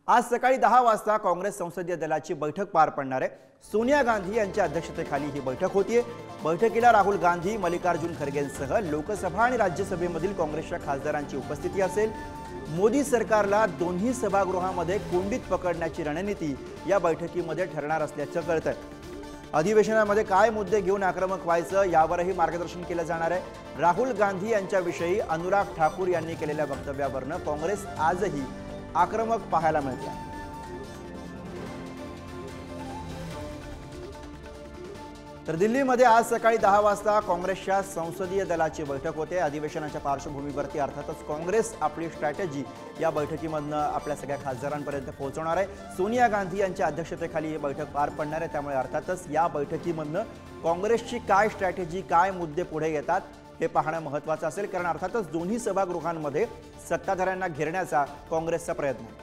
आज सकाळी 10 वाजता काँग्रेस संसदीय दलाची बैठक पार पडणार आहे। सोनिया गांधी यांच्या अध्यक्षतेखाली ही बैठक होतीये। बैठकीला राहुल गांधी, मल्लिकार्जुन खरगेंसह लोकसभा आणि राज्यसभेमधील काँग्रेसच्या खासदारांची उपस्थिती असेल। मोदी सरकारला दोन्ही सभागृहांमध्ये कोंडीत पकडण्याची रणनीती या बैठकीमध्ये ठरणार असल्याचं कळतंय। अधिवेशनामध्ये काय मुद्दे घेऊन आक्रमक व्हायचं यावरही मार्गदर्शन केलं जाणार आहे। राहुल गांधी यांच्याविषयी अनुराग ठाकूर यांनी केलेल्या वक्तव्यावरून काँग्रेस आजही आक्रमक पाहायला मिळते। तर दिल्लीमध्ये आज सकाळी 10 वाजता काँग्रेसच्या संसदीय दलाची बैठक होते। अधिवेशनाच्या पार्श्वभूमीवरती अर्थातच काँग्रेस आपली स्ट्रॅटेजी या बैठकीमधून आपल्या सगळ्या खासदारांपर्यंत पोहोचवणार आहे। सोनिया गांधी यांच्या अध्यक्षतेखाली ही बैठक पार पडणार आहे, त्यामुळे अर्थातच या बैठकीमधून काँग्रेसची काय स्ट्रॅटेजी, काय मुद्दे पुढे येतात हे पाहणं महत्त्वाचं असेल, कारण अर्थातच दोन्ही सभागृहांमध्ये सत्ताधाऱ्यांना घेरण्याचा काँग्रेसचा प्रयत्न आहे।